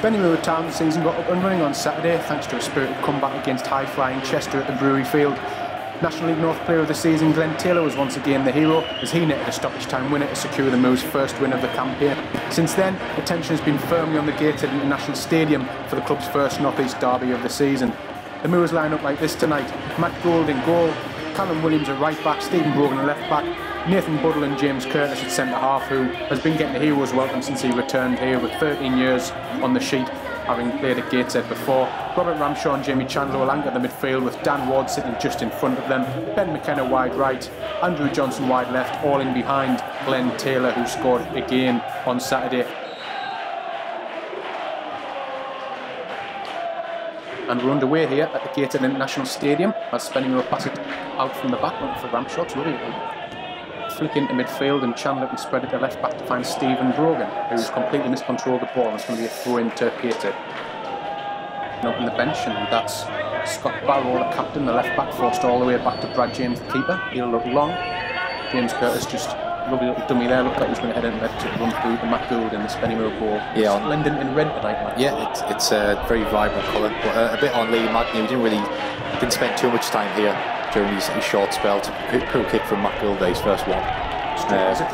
Spennymoor Town this season got up and running on Saturday thanks to a spirited comeback against high-flying Chester at the Brewery Field. National League North Player of the Season Glenn Taylor was once again the hero as he netted a stoppage time winner to secure the Moors' first win of the campaign. Since then, attention has been firmly on the Gateshead International Stadium for the club's first North East derby of the season. The Moors line up like this tonight: Matt Gould in goal, Callum Williams at right back, Stephen Brogan at left back, Nathan Buddle and James Curtis at centre half, who has been getting the hero's welcome since he returned here with 13 years on the sheet, having played at Gateshead before. Robert Ramshaw and Jamie Chandler will anchor the midfield with Dan Ward sitting just in front of them, Ben McKenna wide right, Andrew Johnson wide left, all in behind Glenn Taylor, who scored again on Saturday. And we're underway here at the Gateshead International Stadium as Spennymoor pass it out from the back, looking for Ramshaw to really flick into midfield, and Chandler can spread it to left back to find Stephen Brogan, who's completely miscontrolled the ball, and it's going to be a throw-in to Gateshead. And up on the bench, and that's Scott Barrow, the captain, the left back, forced all the way back to Brad James, the keeper. He'll look long. James Curtis just lovely little dummy there, looked like he was going to head into it to run through the Matt Gould in the Spennymoor goal. Yeah, splendid in red tonight, Matt. Yeah, it's a very vibrant colour, but a bit on Lee Magny. We didn't spend too much time here during his short spell. Cool kick from Matt Gould, his first one.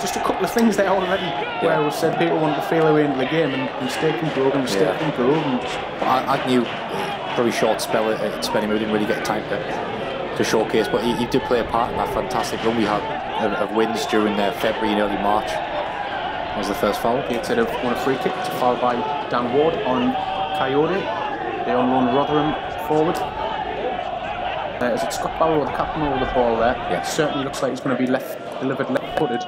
Just a couple of things there already where we've said people want to feel their way into the game, and mistake from Brogan, mistake from Gould. Agnew, very short spell at Spennymoor, didn't really get time to showcase, but he did play a part in that fantastic run we had of wins during February and early March. That was the first foul. Gateshead have won a free kick. It's a foul by Dan Ward on Coyote. They on loan Rotherham forward. Is it Scott Barrow, the captain, over the ball there? Yeah. It certainly looks like he's going to be delivered left-footed.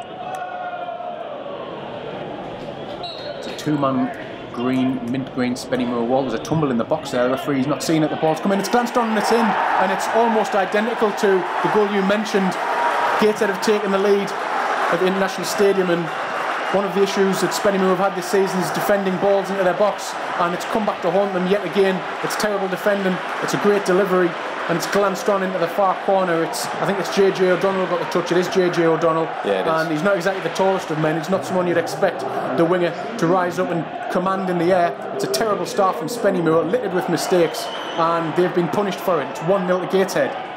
It's a two-man mint green Spennymoor wall. There's a tumble in the box there. The referee's not seen it. The ball's come in. It's glanced on and it's in. And it's almost identical to the goal you mentioned. Gateshead have taken the lead at the International Stadium, and one of the issues that Spennymoor have had this season is defending balls into their box, and it's come back to haunt them yet again. It's terrible defending. It's a great delivery, and it's glanced on into the far corner. I think it's JJ O'Donnell got the touch. It is JJ O'Donnell, and he's not exactly the tallest of men. He's not someone you'd expect the winger to rise up and command in the air. It's a terrible start from Spennymoor, littered with mistakes, and they've been punished for it. It's 1-0 to Gateshead.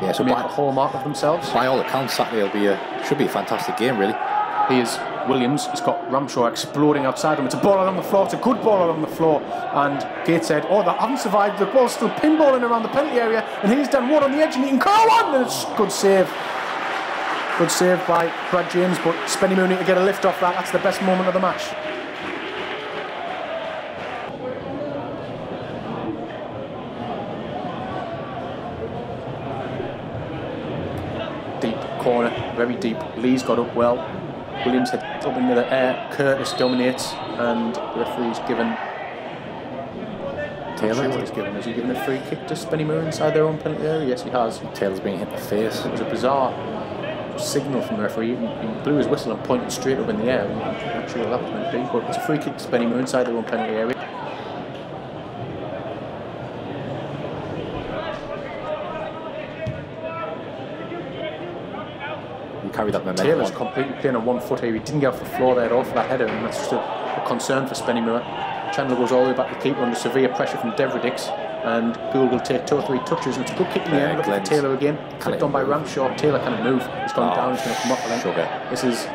Yeah, so make a hallmark of themselves. By all accounts, Saturday should be a fantastic game, really. Here's Williams. He's got Ramshaw exploding outside him. It's a ball along the floor. It's a good ball along the floor. And Gateshead, they haven't survived. The ball's still pinballing around the penalty area. And here's Dan Ward on the edge, and he can curl one. And it's good save. Good save by Brad James. But Spennymoor need to get a lift off that. That's the best moment of the match. Deep corner, very deep. Lee's got up well. Williams head up into the air. Curtis dominates, and the referee's given Taylor. What he's given? Has he given a free kick to Spennymoor inside their own penalty area? Yes, he has. Taylor's being hit in the face. It was a bizarre signal from the referee. He blew his whistle and pointed straight up in the air. I'm not sure what that was meant to be, but it's a free kick to Spennymoor inside their own penalty area. Carry that momentum. Taylor's completely playing on 1 foot here. He didn't get off the floor there at all for that header, and that's just a concern for Spennymoor. Chandler goes all the way back to the keeper under severe pressure from Deveridix, and Gould will take 2 or 3 touches, and it's a good kick in the end. Look at Taylor again, flicked on by Ramshaw. Taylor can't move. He's gone down. He's going to come off. I think this is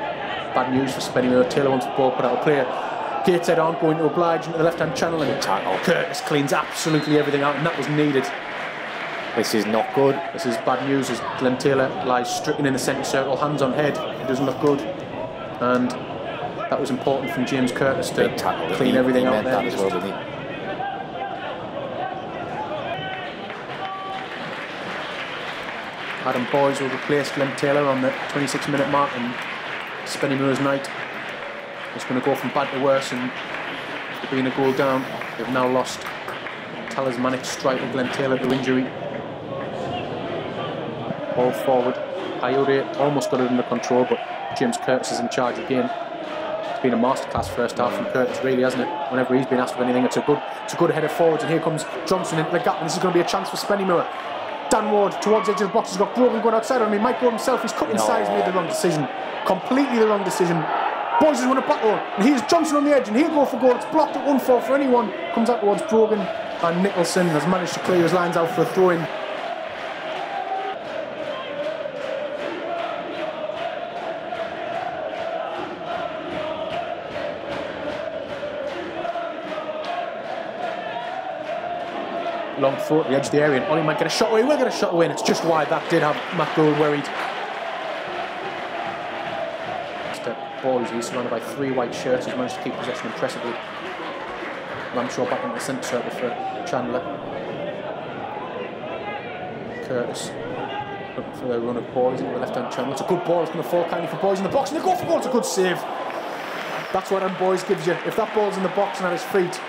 bad news for Spennymoor. Taylor wants the ball put out of play. Gateshead aren't going to oblige into the left-hand channel, and Curtis cleans absolutely everything out, and that was needed. This is not good. This is bad news as Glenn Taylor lies stricken in the centre circle, hands on head. It doesn't look good. And that was important from James Curtis to clean everything out there. As well, Adam Boys will replace Glenn Taylor on the 26-minute mark, and Spennymoor's night is going to go from bad to worse, and after being a goal down, they've now lost talismanic striker Glenn Taylor to injury. Ball forward. Coyote almost got it under control, but James Curtis is in charge again. It's been a masterclass first half from Curtis, really, hasn't it? Whenever he's been asked for anything, it's a good header forwards, and here comes Johnson into the gap, and this is going to be a chance for Spennymoor. Dan Ward towards the edge of the box, he's got Grogan going outside on him, he might go himself, he's cut inside, he's made the wrong decision. Completely the wrong decision. Boys has won a battle, and here's Johnson on the edge, and he'll go for goal. It's blocked, it won't fall for anyone. Comes out towards Brogan, and Nicholson has managed to clear his lines out for a throw-in. Long throw at the edge of the area, and Ollie might get a shot away. We'll get a shot away, and it's just wide. That did have Matt Gould worried. Boys, he's surrounded by 3 white shirts. He's managed to keep possession impressively. Ramshaw back into the centre circle for Chandler. Curtis looking for the run of Boys into the left-hand channel. It's a good ball. It's going to fall kindly for Boys in the box, and they go for goal. It's a good save. That's what Boys gives you. If that ball's in the box and at his feet,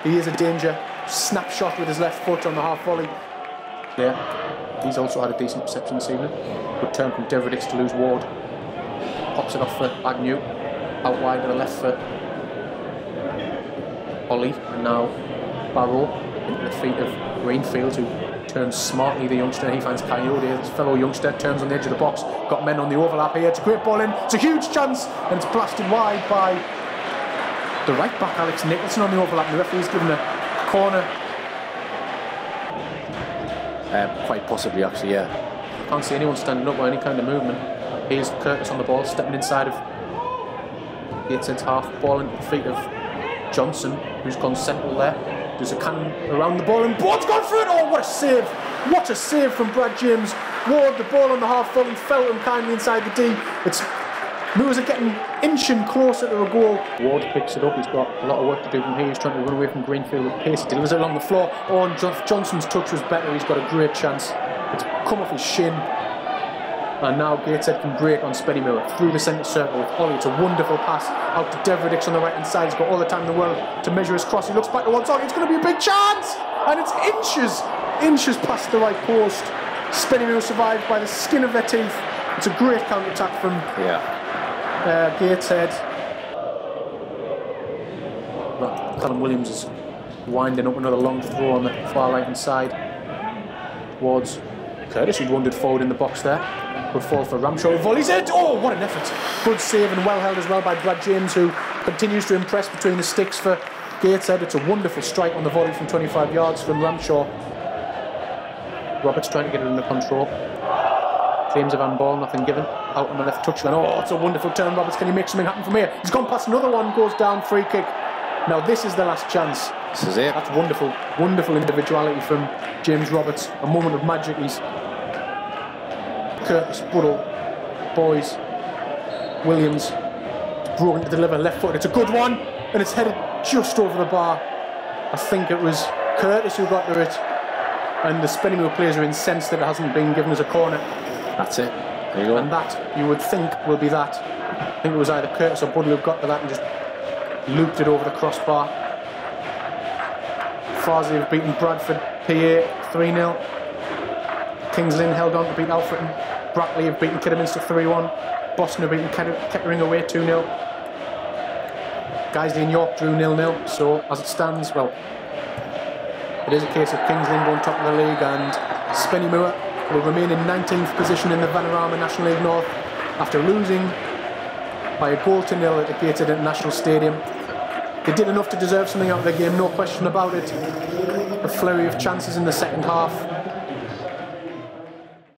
he is a danger. Snapshot with his left foot on the half volley. Yeah, he's also had a decent reception this evening. Good turn from Deverdick to lose Ward. Pops it off for Agnew. Out wide to the left for Ollie. And now Barrow into the feet of Greenfield, who turns smartly, the youngster. He finds Coyote, his fellow youngster, turns on the edge of the box. Got men on the overlap here. It's a great ball in. It's a huge chance, and it's blasted wide by the right back, Alex Nicholson, on the overlap. The referee's given a corner. Quite possibly, actually, yeah. I can't see anyone standing up or any kind of movement. Here's Curtis on the ball, stepping inside of Gateshead's half. Ball into the feet of Johnson, who's gone central there. There's a cannon around the ball, and Ward's gone for it! Oh, what a save! What a save from Brad James. Ward, the ball on the half volley, felt him kindly inside the D. Moors are getting inching closer to a goal. Ward picks it up. He's got a lot of work to do from here. He's trying to run away from Greenfield with pace. He delivers it along the floor. Oh, and Johnson's touch was better. He's got a great chance. It's come off his shin. And now Gateshead can break on Spennymoor through the centre circle with Ollie. It's a wonderful pass out to Deverdick on the right hand side. He's got all the time in the world to measure his cross. He looks back towards Ollie. It's going to be a big chance! And it's inches past the right post. Spennymoor survived by the skin of their teeth. It's a great counter-attack from Gateshead. Callum Williams is winding up another long throw on the far right hand side towards Curtis, who'd wandered forward in the box there. Good fall for Ramshaw. Volleys it! Oh, what an effort! Good save and well held as well by Brad James, who continues to impress between the sticks for Gateshead. It's a wonderful strike on the volley from 25 yards from Ramshaw. Roberts trying to get it under control. Claims of handball, nothing given. Out on the left touchline. Oh, it's a wonderful turn, Roberts. Can he make something happen from here? He's gone past another one, goes down, free kick. Now this is the last chance. This is it. That's wonderful. Wonderful individuality from James Roberts. A moment of magic. He's Curtis, Buddle, Boys, Williams, Brogan to deliver, left foot. It's a good one, and it's headed just over the bar. I think it was Curtis who got to it, and the Spennymoor players are incensed that it hasn't been given as a corner. That's it. There you go. And that, you would think, will be that. I think it was either Curtis or Buddle who got to that and just looped it over the crossbar. Farsley have beaten Bradford PA 3-0. Kings Lynn held on to beat Alfreton. Brackley have beaten Kidderminster 3-1. Boston have beaten Kettering away 2-0. Guiseley and York drew 0-0. So as it stands, well, it is a case of Kings Lynn going top of the league, and Spennymoor will remain in 19th position in the Vanarama National League North after losing by a goal to 0 at the Gateshead International Stadium. They did enough to deserve something out of the game, no question about it. A flurry of chances in the second half.